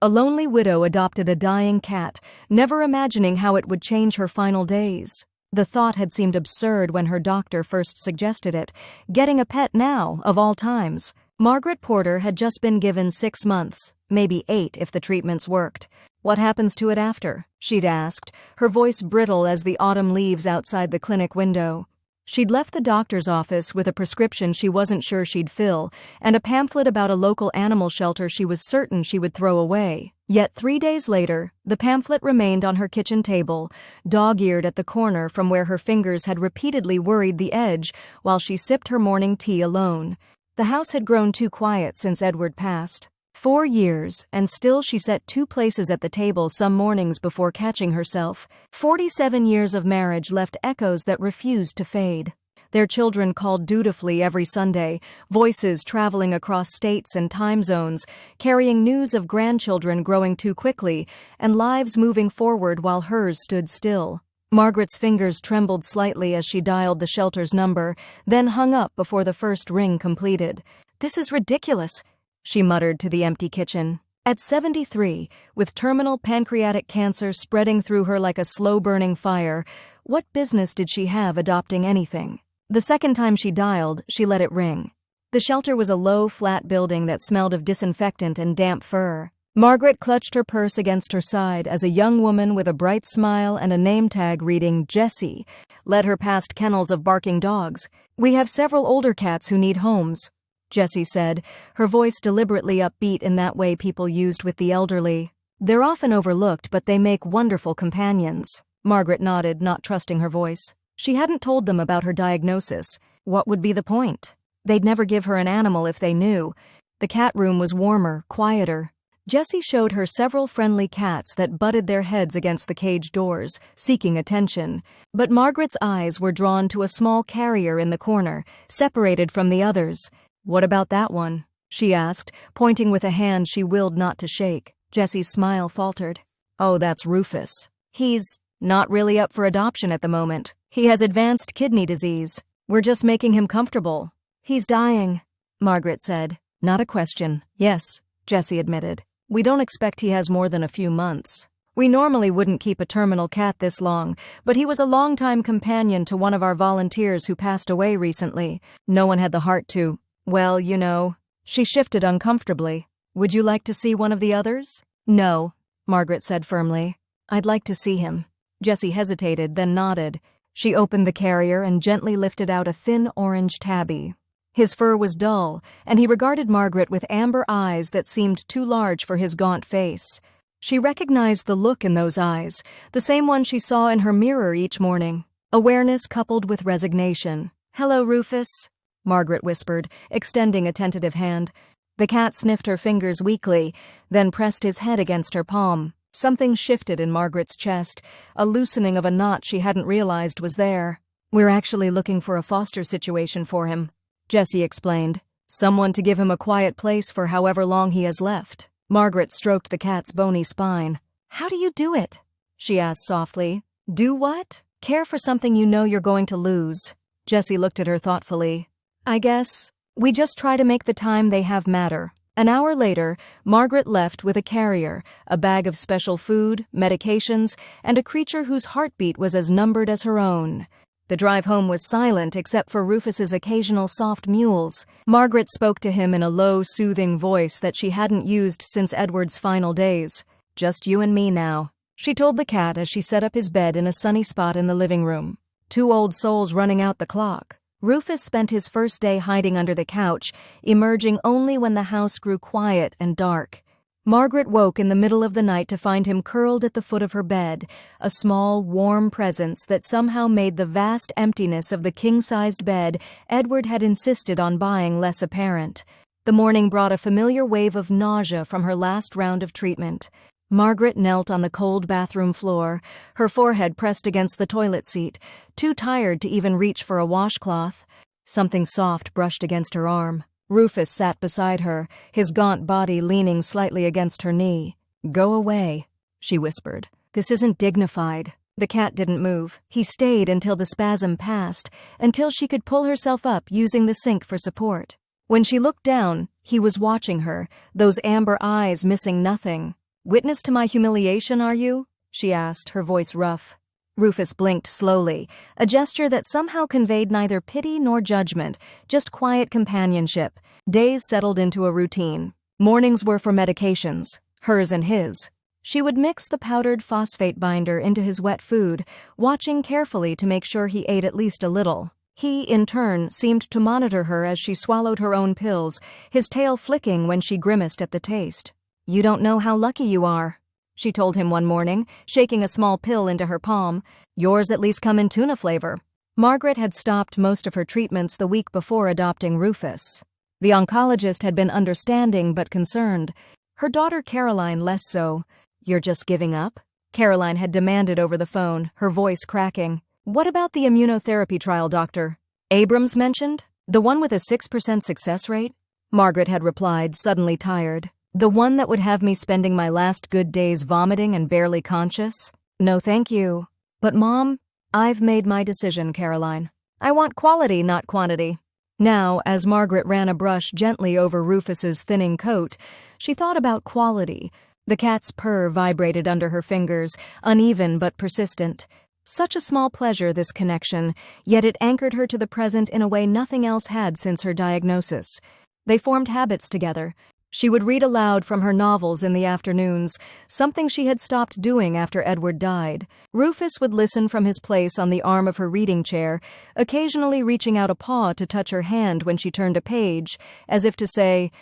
A lonely widow adopted a dying cat, never imagining how it would change her final days. The thought had seemed absurd when her doctor first suggested it. Getting a pet now, of all times. Margaret Porter had just been given 6 months, maybe 8 if the treatments worked. "What happens to it after?" she'd asked, her voice brittle as the autumn leaves outside the clinic window. She'd left the doctor's office with a prescription she wasn't sure she'd fill, and a pamphlet about a local animal shelter she was certain she would throw away. Yet 3 days later, the pamphlet remained on her kitchen table, dog-eared at the corner from where her fingers had repeatedly worried the edge while she sipped her morning tea alone. The house had grown too quiet since Edward passed. 4 years, and still she sat 2 places at the table some mornings before catching herself. 47 years of marriage left echoes that refused to fade. Their children called dutifully every Sunday, voices traveling across states and time zones, carrying news of grandchildren growing too quickly and lives moving forward while hers stood still. Margaret's fingers trembled slightly as she dialed the shelter's number, then hung up before the first ring completed. "This is ridiculous," she muttered to the empty kitchen. At 73, with terminal pancreatic cancer spreading through her like a slow-burning fire, what business did she have adopting anything? The second time she dialed, she let it ring. The shelter was a low, flat building that smelled of disinfectant and damp fur. Margaret clutched her purse against her side as a young woman with a bright smile and a name tag reading Jessie led her past kennels of barking dogs. "We have several older cats who need homes," Jessie said, her voice deliberately upbeat in that way people used with the elderly. "They're often overlooked, but they make wonderful companions." Margaret nodded, not trusting her voice. She hadn't told them about her diagnosis. What would be the point? They'd never give her an animal if they knew. The cat room was warmer, quieter. Jessie showed her several friendly cats that butted their heads against the cage doors, seeking attention. But Margaret's eyes were drawn to a small carrier in the corner, separated from the others. "What about that one?" she asked, pointing with a hand she willed not to shake. Jessie's smile faltered. "Oh, that's Rufus. He's not really up for adoption at the moment. He has advanced kidney disease. We're just making him comfortable." "He's dying," Margaret said. "Not a question." "Yes," Jessie admitted. "We don't expect he has more than a few months. We normally wouldn't keep a terminal cat this long, but he was a longtime companion to one of our volunteers who passed away recently. No one had the heart to, well, you know." She shifted uncomfortably. "Would you like to see one of the others?" "No," Margaret said firmly. "I'd like to see him." Jessie hesitated, then nodded. She opened the carrier and gently lifted out a thin orange tabby. His fur was dull, and he regarded Margaret with amber eyes that seemed too large for his gaunt face. She recognized the look in those eyes, the same one she saw in her mirror each morning. Awareness coupled with resignation. "Hello, Rufus," Margaret whispered, extending a tentative hand. The cat sniffed her fingers weakly, then pressed his head against her palm. Something shifted in Margaret's chest, a loosening of a knot she hadn't realized was there. "We're actually looking for a foster situation for him," Jessie explained. "Someone to give him a quiet place for however long he has left." Margaret stroked the cat's bony spine. "How do you do it?" she asked softly. "Do what?" "Care for something you know you're going to lose." Jessie looked at her thoughtfully. "I guess we just try to make the time they have matter." An hour later, Margaret left with a carrier, a bag of special food, medications, and a creature whose heartbeat was as numbered as her own. The drive home was silent except for Rufus's occasional soft mewls. Margaret spoke to him in a low, soothing voice that she hadn't used since Edward's final days. "Just you and me now," she told the cat as she set up his bed in a sunny spot in the living room. 2 old souls running out the clock. Rufus spent his first day hiding under the couch, emerging only when the house grew quiet and dark. Margaret woke in the middle of the night to find him curled at the foot of her bed, a small, warm presence that somehow made the vast emptiness of the king-sized bed Edward had insisted on buying less apparent. The morning brought a familiar wave of nausea from her last round of treatment. Margaret knelt on the cold bathroom floor, her forehead pressed against the toilet seat, too tired to even reach for a washcloth. Something soft brushed against her arm. Rufus sat beside her, his gaunt body leaning slightly against her knee. "Go away," she whispered. "This isn't dignified." The cat didn't move. He stayed until the spasm passed, until she could pull herself up using the sink for support. When she looked down, he was watching her, those amber eyes missing nothing. Witness to my humiliation, are you? She asked, her voice rough. Rufus blinked slowly, a gesture that somehow conveyed neither pity nor judgment, just quiet companionship. Days settled into a routine. Mornings were for medications, hers and his. She would mix the powdered phosphate binder into his wet food, watching carefully to make sure he ate at least a little. He, in turn, seemed to monitor her as she swallowed her own pills, his tail flicking when she grimaced at the taste. "You don't know how lucky you are," she told him one morning, shaking a small pill into her palm. "Yours at least come in tuna flavor." Margaret had stopped most of her treatments the week before adopting Rufus. The oncologist had been understanding but concerned. Her daughter Caroline less so. "You're just giving up?" Caroline had demanded over the phone, her voice cracking. "What about the immunotherapy trial, doctor? Abrams mentioned? The one with a 6% success rate?" Margaret had replied, suddenly tired. "The one that would have me spending my last good days vomiting and barely conscious? No thank you." "But Mom, I've made my decision, Caroline. I want quality, not quantity." Now, as Margaret ran a brush gently over Rufus's thinning coat, she thought about quality. The cat's purr vibrated under her fingers, uneven but persistent. Such a small pleasure, this connection, yet it anchored her to the present in a way nothing else had since her diagnosis. They formed habits together. She would read aloud from her novels in the afternoons, something she had stopped doing after Edward died. Rufus would listen from his place on the arm of her reading chair, occasionally reaching out a paw to touch her hand when she turned a page, as if to say,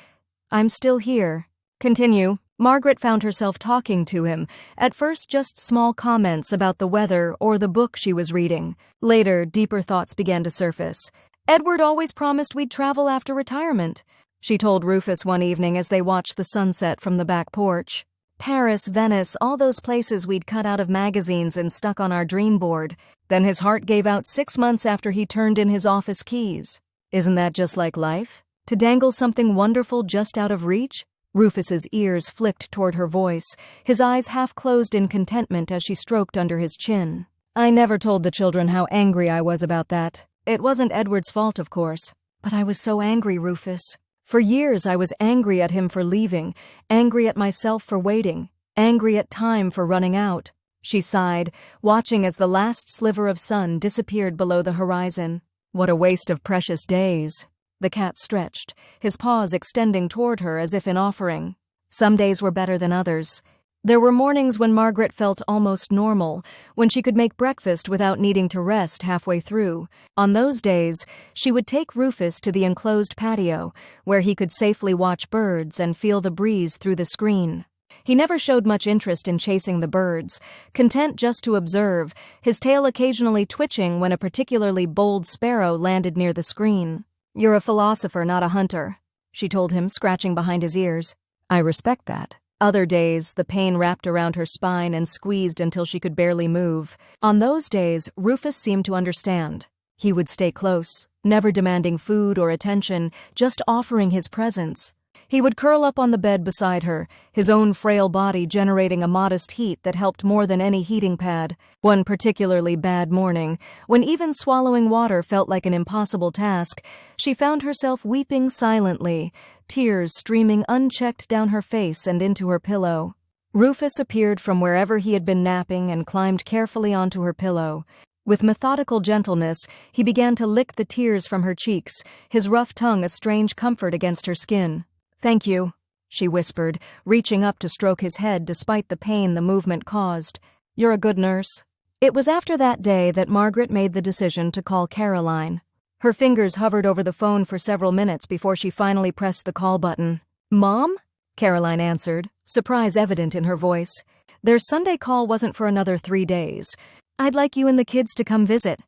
"I'm still here." "Continue." Margaret found herself talking to him, at first just small comments about the weather or the book she was reading. Later, deeper thoughts began to surface. "Edward always promised we'd travel after retirement," she told Rufus one evening as they watched the sunset from the back porch. "Paris, Venice, all those places we'd cut out of magazines and stuck on our dream board." Then his heart gave out 6 months after he turned in his office keys. Isn't that just like life? To dangle something wonderful just out of reach? Rufus's ears flicked toward her voice, his eyes half closed in contentment as she stroked under his chin. "I never told the children how angry I was about that. It wasn't Edward's fault, of course. But I was so angry, Rufus. For years I was angry at him for leaving, angry at myself for waiting, angry at time for running out." She sighed, watching as the last sliver of sun disappeared below the horizon. "What a waste of precious days." The cat stretched, his paws extending toward her as if in offering. Some days were better than others. There were mornings when Margaret felt almost normal, when she could make breakfast without needing to rest halfway through. On those days, she would take Rufus to the enclosed patio, where he could safely watch birds and feel the breeze through the screen. He never showed much interest in chasing the birds, content just to observe, his tail occasionally twitching when a particularly bold sparrow landed near the screen. "You're a philosopher, not a hunter," she told him, scratching behind his ears. "I respect that." Other days, the pain wrapped around her spine and squeezed until she could barely move. On those days, Rufus seemed to understand. He would stay close, never demanding food or attention, just offering his presence. He would curl up on the bed beside her, his own frail body generating a modest heat that helped more than any heating pad. One particularly bad morning, when even swallowing water felt like an impossible task, she found herself weeping silently, tears streaming unchecked down her face and into her pillow. Rufus appeared from wherever he had been napping and climbed carefully onto her pillow. With methodical gentleness, he began to lick the tears from her cheeks, his rough tongue a strange comfort against her skin. "Thank you," she whispered, reaching up to stroke his head despite the pain the movement caused. "You're a good nurse." It was after that day that Margaret made the decision to call Caroline. Her fingers hovered over the phone for several minutes before she finally pressed the call button. "Mom?" Caroline answered, surprise evident in her voice. "Their Sunday call wasn't for another 3 days. I'd like you and the kids to come visit,"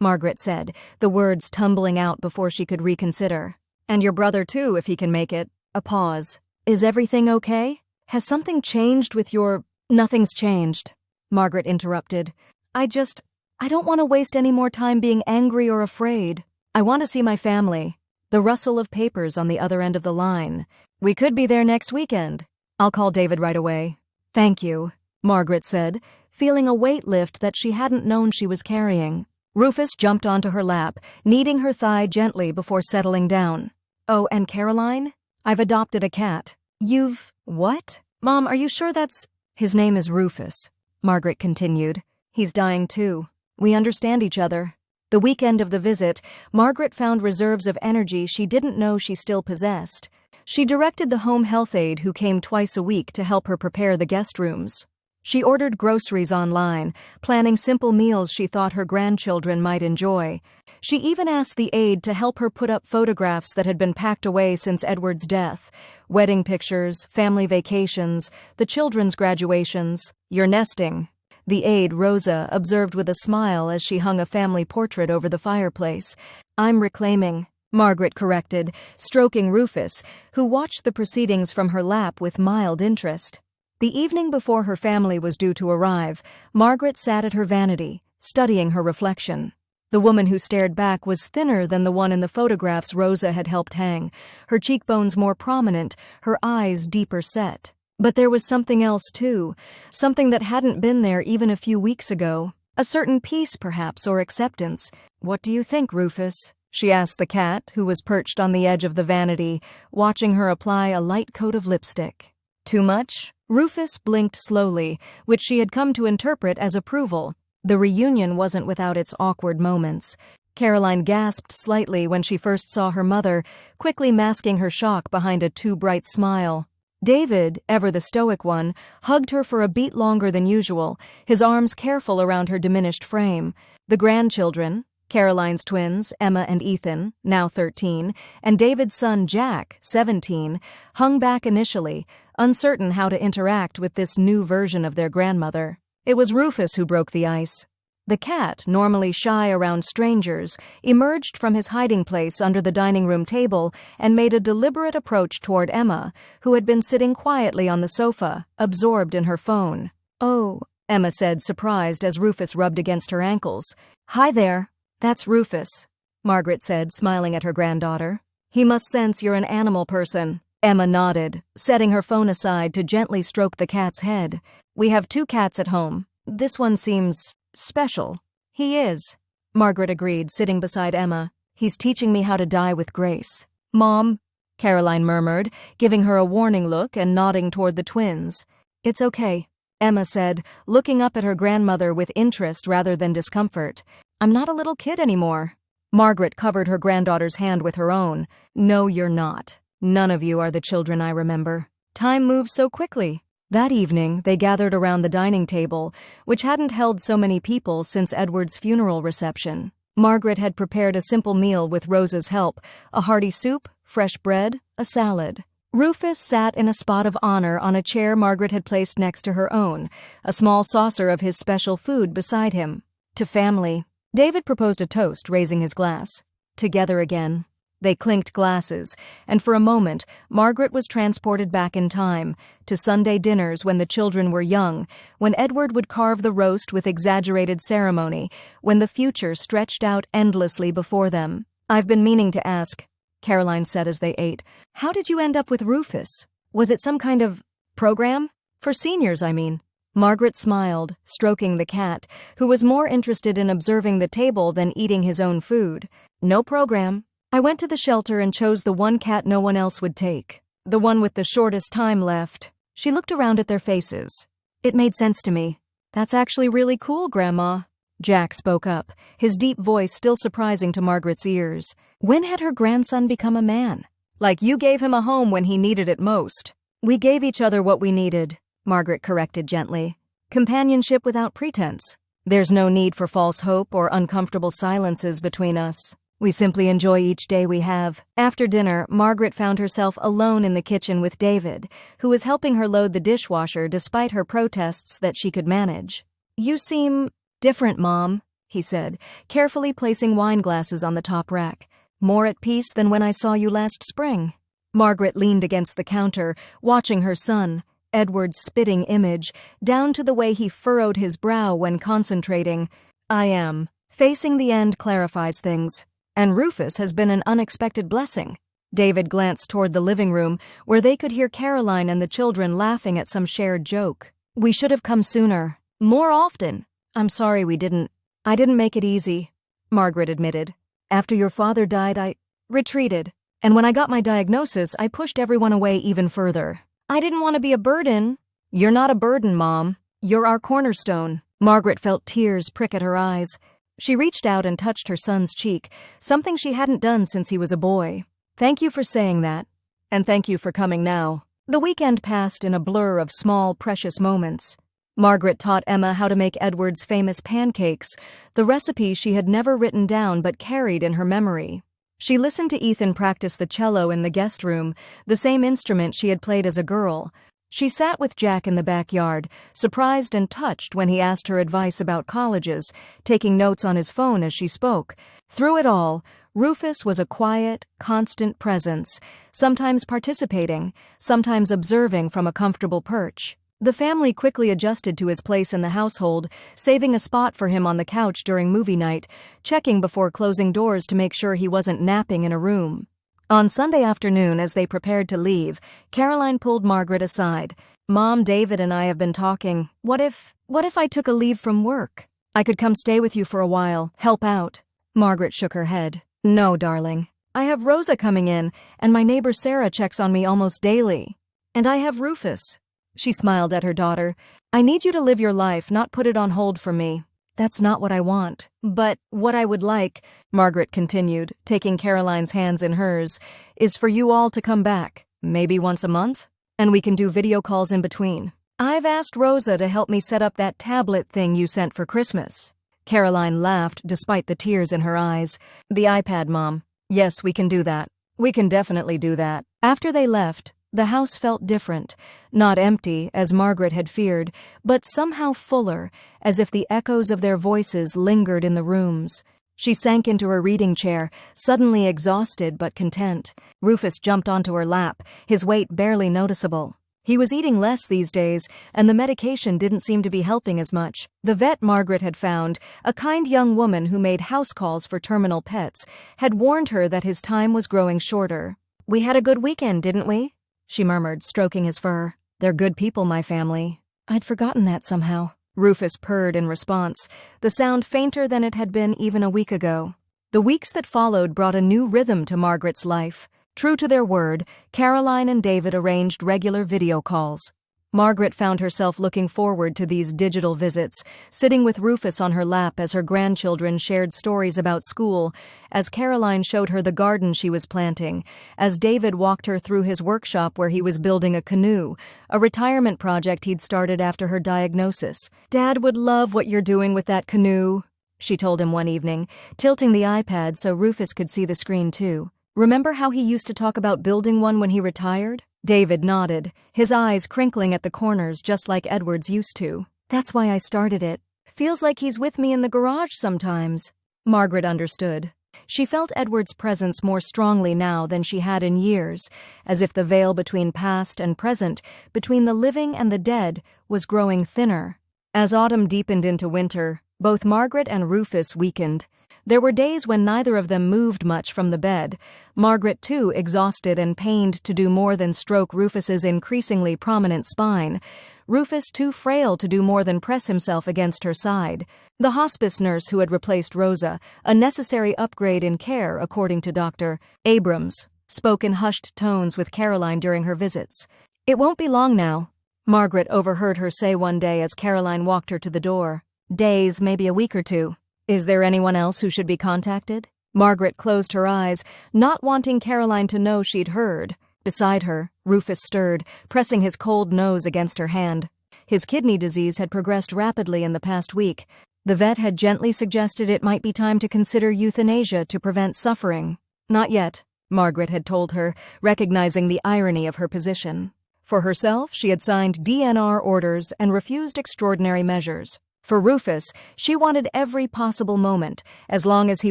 Margaret said, the words tumbling out before she could reconsider. "And your brother too, if he can make it." A pause. "Is everything okay? Has something changed with your—" "Nothing's changed," Margaret interrupted. I don't want to waste any more time being angry or afraid. I want to see my family." The rustle of papers on the other end of the line. "We could be there next weekend. I'll call David right away." "Thank you," Margaret said, feeling a weight lift that she hadn't known she was carrying. Rufus jumped onto her lap, kneading her thigh gently before settling down. "Oh, and Caroline? I've adopted a cat." "You've—" "What?" Mom, are you sure that's— His name is Rufus, Margaret continued. He's dying too. We understand each other. The weekend of the visit, Margaret found reserves of energy she didn't know she still possessed. She directed the home health aide who came twice a week to help her prepare the guest rooms. She ordered groceries online, planning simple meals she thought her grandchildren might enjoy. She even asked the aide to help her put up photographs that had been packed away since Edward's death. Wedding pictures, family vacations, the children's graduations. You're nesting, the aide, Rosa, observed with a smile as she hung a family portrait over the fireplace. I'm reclaiming, Margaret corrected, stroking Rufus, who watched the proceedings from her lap with mild interest. The evening before her family was due to arrive, Margaret sat at her vanity, studying her reflection. The woman who stared back was thinner than the one in the photographs Rosa had helped hang, her cheekbones more prominent, her eyes deeper set. But there was something else too, something that hadn't been there even a few weeks ago. A certain peace, perhaps, or acceptance. What do you think, Rufus? She asked the cat, who was perched on the edge of the vanity, watching her apply a light coat of lipstick. Too much? Rufus blinked slowly, which she had come to interpret as approval. The reunion wasn't without its awkward moments. Caroline gasped slightly when she first saw her mother, quickly masking her shock behind a too bright smile. David, ever the stoic one, hugged her for a beat longer than usual, his arms careful around her diminished frame. The grandchildren, Caroline's twins, Emma and Ethan, now 13, and David's son Jack, 17, hung back initially, uncertain how to interact with this new version of their grandmother. It was Rufus who broke the ice. The cat, normally shy around strangers, emerged from his hiding place under the dining room table and made a deliberate approach toward Emma, who had been sitting quietly on the sofa, absorbed in her phone. "Oh," Emma said, surprised as Rufus rubbed against her ankles. "Hi there. That's Rufus," Margaret said, smiling at her granddaughter. "He must sense you're an animal person." Emma nodded, setting her phone aside to gently stroke the cat's head. "We have 2 cats at home. This one seems special." "He is," Margaret agreed, sitting beside Emma. "He's teaching me how to die with grace." "Mom," Caroline murmured, giving her a warning look and nodding toward the twins. "It's okay," Emma said, looking up at her grandmother with interest rather than discomfort. "I'm not a little kid anymore." Margaret covered her granddaughter's hand with her own. "No, you're not. None of you are the children I remember. Time moves so quickly." That evening, they gathered around the dining table, which hadn't held so many people since Edward's funeral reception. Margaret had prepared a simple meal with Rosa's help, a hearty soup, fresh bread, a salad. Rufus sat in a spot of honor on a chair Margaret had placed next to her own, a small saucer of his special food beside him. "To family." David proposed a toast, raising his glass. "Together again." They clinked glasses, and for a moment, Margaret was transported back in time, to Sunday dinners when the children were young, when Edward would carve the roast with exaggerated ceremony, when the future stretched out endlessly before them. "I've been meaning to ask," Caroline said as they ate, "how did you end up with Rufus? Was it some kind of program? For seniors, I mean." Margaret smiled, stroking the cat, who was more interested in observing the table than eating his own food. "No program. I went to the shelter and chose the one cat no one else would take. The one with the shortest time left." She looked around at their faces. "It made sense to me." "That's actually really cool, Grandma," Jack spoke up, his deep voice still surprising to Margaret's ears. When had her grandson become a man? "Like you gave him a home when he needed it most." "We gave each other what we needed," Margaret corrected gently. "Companionship without pretense. There's no need for false hope or uncomfortable silences between us. We simply enjoy each day we have." After dinner, Margaret found herself alone in the kitchen with David, who was helping her load the dishwasher despite her protests that she could manage. "You seem different, Mom," he said, carefully placing wine glasses on the top rack. "More at peace than when I saw you last spring." Margaret leaned against the counter, watching her son, Edward's spitting image, down to the way he furrowed his brow when concentrating. "I am. Facing the end clarifies things. And Rufus has been an unexpected blessing." David glanced toward the living room, where they could hear Caroline and the children laughing at some shared joke. "We should have come sooner. More often. I'm sorry we didn't." "I didn't make it easy," Margaret admitted. "After your father died, I retreated. And when I got my diagnosis, I pushed everyone away even further. I didn't want to be a burden." "You're not a burden, Mom. You're our cornerstone." Margaret felt tears prick at her eyes. She reached out and touched her son's cheek, something she hadn't done since he was a boy. "Thank you for saying that. And thank you for coming now." The weekend passed in a blur of small, precious moments. Margaret taught Emma how to make Edward's famous pancakes, the recipe she had never written down but carried in her memory. She listened to Ethan practice the cello in the guest room, the same instrument she had played as a girl. She sat with Jack in the backyard, surprised and touched when he asked her advice about colleges, taking notes on his phone as she spoke. Through it all, Rufus was a quiet, constant presence, sometimes participating, sometimes observing from a comfortable perch. The family quickly adjusted to his place in the household, saving a spot for him on the couch during movie night, checking before closing doors to make sure he wasn't napping in a room. On Sunday afternoon, as they prepared to leave, Caroline pulled Margaret aside. "Mom, David and I have been talking. What if I took a leave from work? I could come stay with you for a while, help out." Margaret shook her head. "No, darling. I have Rosa coming in, and my neighbor Sarah checks on me almost daily. And I have Rufus." She smiled at her daughter. "I need you to live your life, not put it on hold for me. That's not what I want. But what I would like," Margaret continued, taking Caroline's hands in hers, "is for you all to come back, maybe once a month, and we can do video calls in between. I've asked Rosa to help me set up that tablet thing you sent for Christmas." Caroline laughed despite the tears in her eyes. "The iPad, Mom. Yes, we can do that. We can definitely do that." After they left, the house felt different, not empty, as Margaret had feared, but somehow fuller, as if the echoes of their voices lingered in the rooms. She sank into her reading chair, suddenly exhausted but content. Rufus jumped onto her lap, his weight barely noticeable. He was eating less these days, and the medication didn't seem to be helping as much. The vet Margaret had found, a kind young woman who made house calls for terminal pets, had warned her that his time was growing shorter. "We had a good weekend, didn't we?" she murmured, stroking his fur. "They're good people, my family." "I'd forgotten that somehow." Rufus purred in response, the sound fainter than it had been even a week ago. The weeks that followed brought a new rhythm to Margaret's life. True to their word, Caroline and David arranged regular video calls. Margaret found herself looking forward to these digital visits, sitting with Rufus on her lap as her grandchildren shared stories about school, as Caroline showed her the garden she was planting, as David walked her through his workshop where he was building a canoe, a retirement project he'd started after her diagnosis. "Dad would love what you're doing with that canoe," she told him one evening, tilting the iPad so Rufus could see the screen too. "Remember how he used to talk about building one when he retired?" David nodded, his eyes crinkling at the corners just like Edward's used to. "That's why I started it. Feels like he's with me in the garage sometimes." Margaret understood. She felt Edward's presence more strongly now than she had in years, as if the veil between past and present, between the living and the dead, was growing thinner. As autumn deepened into winter, both Margaret and Rufus weakened. There were days when neither of them moved much from the bed, Margaret too exhausted and pained to do more than stroke Rufus's increasingly prominent spine, Rufus too frail to do more than press himself against her side. The hospice nurse who had replaced Rosa, a necessary upgrade in care according to Dr. Abrams, spoke in hushed tones with Caroline during her visits. "It won't be long now," Margaret overheard her say one day as Caroline walked her to the door. "Days, maybe a week or two. Is there anyone else who should be contacted?" Margaret closed her eyes, not wanting Caroline to know she'd heard. Beside her, Rufus stirred, pressing his cold nose against her hand. His kidney disease had progressed rapidly in the past week. The vet had gently suggested it might be time to consider euthanasia to prevent suffering. "Not yet," Margaret had told her, recognizing the irony of her position. For herself, she had signed DNR orders and refused extraordinary measures. For Rufus, she wanted every possible moment, as long as he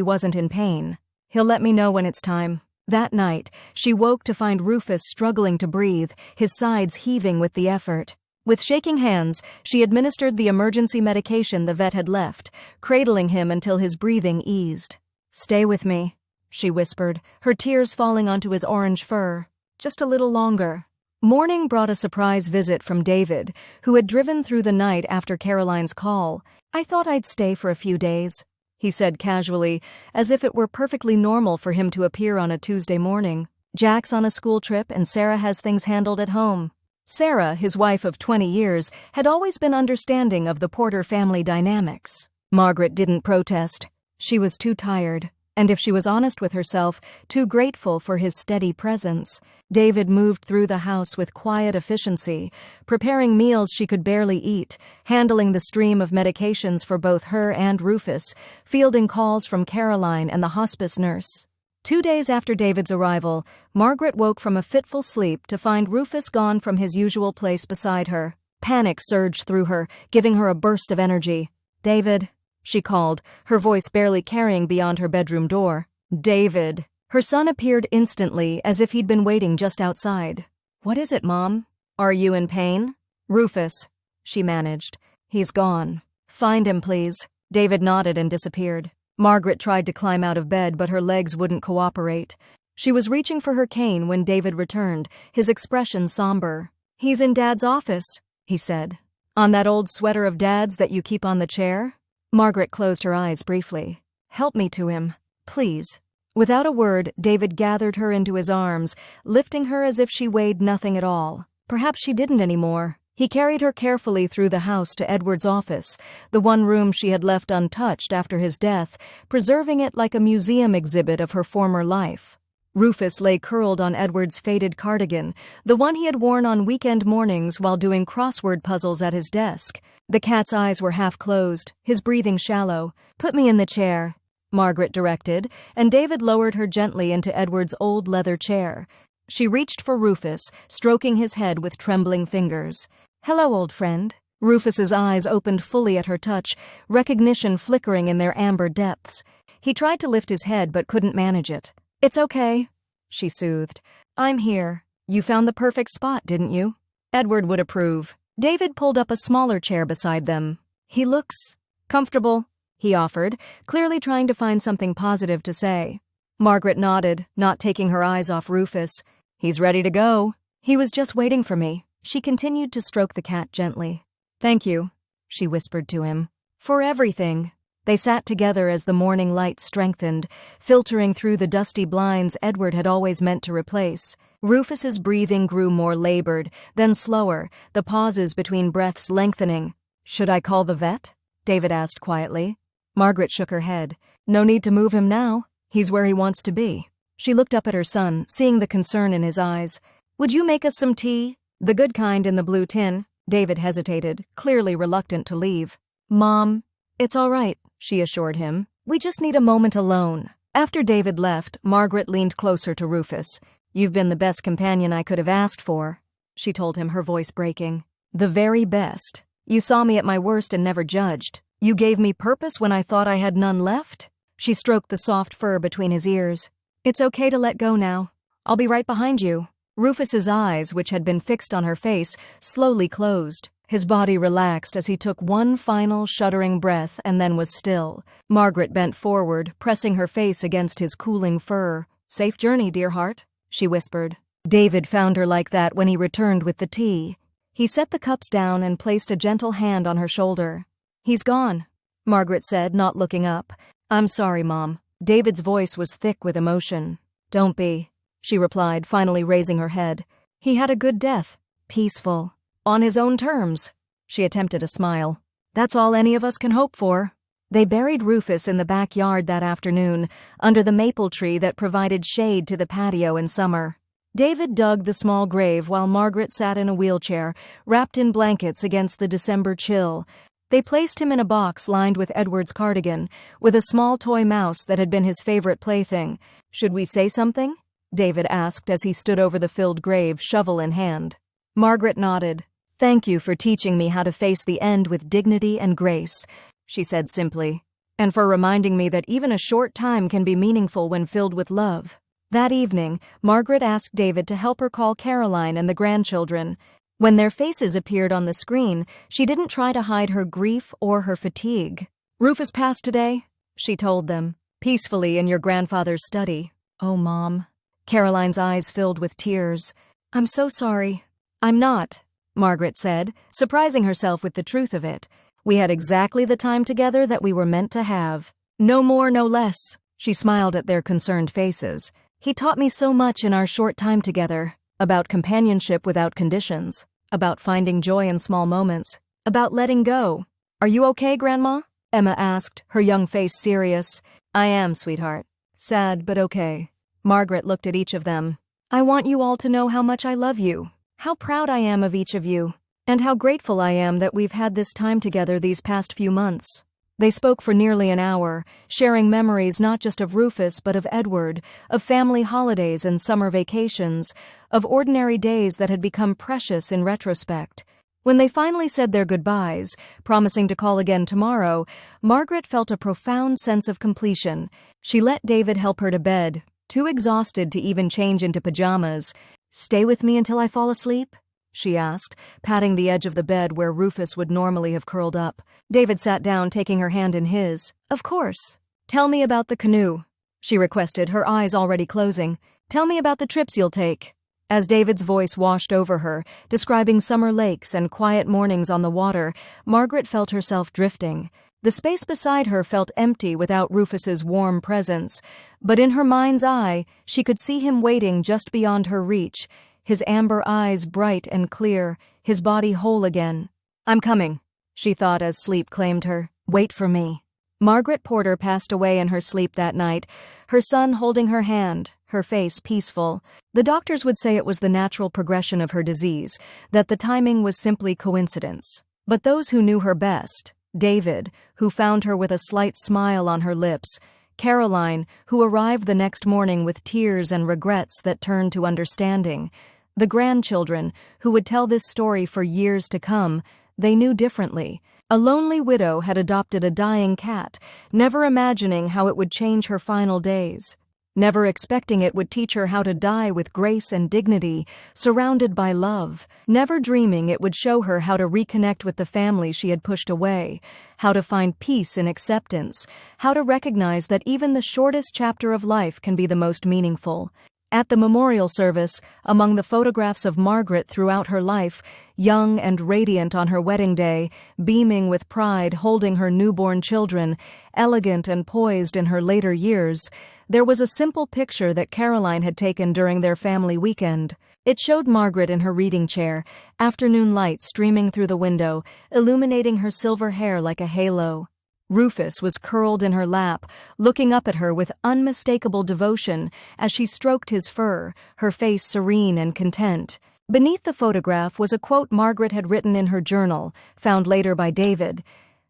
wasn't in pain. "He'll let me know when it's time." That night, she woke to find Rufus struggling to breathe, his sides heaving with the effort. With shaking hands, she administered the emergency medication the vet had left, cradling him until his breathing eased. "Stay with me," she whispered, her tears falling onto his orange fur. "Just a little longer." Morning brought a surprise visit from David, who had driven through the night after Caroline's call. "I thought I'd stay for a few days," he said casually, as if it were perfectly normal for him to appear on a Tuesday morning. "Jack's on a school trip and Sarah has things handled at home." Sarah, his wife of 20 years, had always been understanding of the Porter family dynamics. Margaret didn't protest. She was too tired, and if she was honest with herself, too grateful for his steady presence. David moved through the house with quiet efficiency, preparing meals she could barely eat, handling the stream of medications for both her and Rufus, fielding calls from Caroline and the hospice nurse. 2 days after David's arrival, Margaret woke from a fitful sleep to find Rufus gone from his usual place beside her. Panic surged through her, giving her a burst of energy. "David," she called, her voice barely carrying beyond her bedroom door. "David." Her son appeared instantly, as if he'd been waiting just outside. "What is it, Mom? Are you in pain?" "Rufus," she managed. "He's gone." "Find him, please." David nodded and disappeared. Margaret tried to climb out of bed, but her legs wouldn't cooperate. She was reaching for her cane when David returned, his expression somber. "He's in Dad's office," he said. "On that old sweater of Dad's that you keep on the chair?" Margaret closed her eyes briefly. "Help me to him, please." Without a word, David gathered her into his arms, lifting her as if she weighed nothing at all. Perhaps she didn't anymore. He carried her carefully through the house to Edward's office, the one room she had left untouched after his death, preserving it like a museum exhibit of her former life. Rufus lay curled on Edward's faded cardigan, the one he had worn on weekend mornings while doing crossword puzzles at his desk. The cat's eyes were half closed, his breathing shallow. "Put me in the chair," Margaret directed, and David lowered her gently into Edward's old leather chair. She reached for Rufus, stroking his head with trembling fingers. "Hello, old friend." Rufus's eyes opened fully at her touch, recognition flickering in their amber depths. He tried to lift his head but couldn't manage it. "It's okay," she soothed. "I'm here. You found the perfect spot, didn't you?" Edward would approve. David pulled up a smaller chair beside them. "He looks comfortable," he offered, clearly trying to find something positive to say. Margaret nodded, not taking her eyes off Rufus. "He's ready to go. He was just waiting for me." She continued to stroke the cat gently. "Thank you," she whispered to him. "For everything." They sat together as the morning light strengthened, filtering through the dusty blinds Edward had always meant to replace. Rufus's breathing grew more labored, then slower, the pauses between breaths lengthening. "Should I call the vet?" David asked quietly. Margaret shook her head. "No need to move him now. He's where he wants to be." She looked up at her son, seeing the concern in his eyes. "Would you make us some tea? The good kind in the blue tin." David hesitated, clearly reluctant to leave. "Mom, it's all right," she assured him. "We just need a moment alone." After David left, Margaret leaned closer to Rufus. "You've been the best companion I could have asked for," she told him, her voice breaking. "The very best. You saw me at my worst and never judged. You gave me purpose when I thought I had none left." She stroked the soft fur between his ears. "It's okay to let go now. I'll be right behind you." Rufus's eyes, which had been fixed on her face, slowly closed. His body relaxed as he took one final shuddering breath and then was still. Margaret bent forward, pressing her face against his cooling fur. "Safe journey, dear heart," she whispered. David found her like that when he returned with the tea. He set the cups down and placed a gentle hand on her shoulder. "He's gone," Margaret said, not looking up. "I'm sorry, Mom." David's voice was thick with emotion. "Don't be," she replied, finally raising her head. "He had a good death. Peaceful. On his own terms." She attempted a smile. "That's all any of us can hope for." They buried Rufus in the backyard that afternoon, under the maple tree that provided shade to the patio in summer. David dug the small grave while Margaret sat in a wheelchair, wrapped in blankets against the December chill. They placed him in a box lined with Edward's cardigan, with a small toy mouse that had been his favorite plaything. "Should we say something?" David asked as he stood over the filled grave, shovel in hand. Margaret nodded. "Thank you for teaching me how to face the end with dignity and grace," she said simply, "and for reminding me that even a short time can be meaningful when filled with love." That evening, Margaret asked David to help her call Caroline and the grandchildren. When their faces appeared on the screen, she didn't try to hide her grief or her fatigue. "Rufus passed today," she told them, "peacefully in your grandfather's study." "Oh, Mom." Caroline's eyes filled with tears. "I'm so sorry." "I'm not," Margaret said, surprising herself with the truth of it. "We had exactly the time together that we were meant to have. No more, no less." She smiled at their concerned faces. "He taught me so much in our short time together, about companionship without conditions." about finding joy in small moments, about letting go. "Are you okay, Grandma?" Emma asked, her young face serious. "I am, sweetheart. Sad, but okay." Margaret looked at each of them. "I want you all to know how much I love you, how proud I am of each of you, and how grateful I am that we've had this time together these past few months." They spoke for nearly an hour, sharing memories not just of Rufus but of Edward, of family holidays and summer vacations, of ordinary days that had become precious in retrospect. When they finally said their goodbyes, promising to call again tomorrow, Margaret felt a profound sense of completion. She let David help her to bed, too exhausted to even change into pajamas. "Stay with me until I fall asleep?" she asked, patting the edge of the bed where Rufus would normally have curled up. David sat down, taking her hand in his. "Of course." "Tell me about the canoe," she requested, her eyes already closing. "Tell me about the trips you'll take." As David's voice washed over her, describing summer lakes and quiet mornings on the water, Margaret felt herself drifting. The space beside her felt empty without Rufus's warm presence, but in her mind's eye, she could see him waiting just beyond her reach, his amber eyes bright and clear, his body whole again. "I'm coming," she thought as sleep claimed her. "Wait for me." Margaret Porter passed away in her sleep that night, her son holding her hand, her face peaceful. The doctors would say it was the natural progression of her disease, that the timing was simply coincidence. But those who knew her best, David, who found her with a slight smile on her lips, Caroline, who arrived the next morning with tears and regrets that turned to understanding, the grandchildren, who would tell this story for years to come, they knew differently. A lonely widow had adopted a dying cat, never imagining how it would change her final days, never expecting it would teach her how to die with grace and dignity, surrounded by love, never dreaming it would show her how to reconnect with the family she had pushed away, how to find peace in acceptance, how to recognize that even the shortest chapter of life can be the most meaningful. At the memorial service, among the photographs of Margaret throughout her life, young and radiant on her wedding day, beaming with pride, holding her newborn children, elegant and poised in her later years, there was a simple picture that Caroline had taken during their family weekend. It showed Margaret in her reading chair, afternoon light streaming through the window, illuminating her silver hair like a halo. Rufus was curled in her lap, looking up at her with unmistakable devotion as she stroked his fur, her face serene and content. Beneath the photograph was a quote Margaret had written in her journal, found later by David.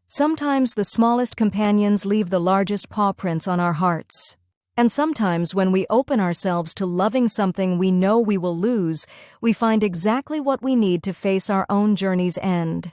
"Sometimes the smallest companions leave the largest paw prints on our hearts. And sometimes when we open ourselves to loving something we know we will lose, we find exactly what we need to face our own journey's end."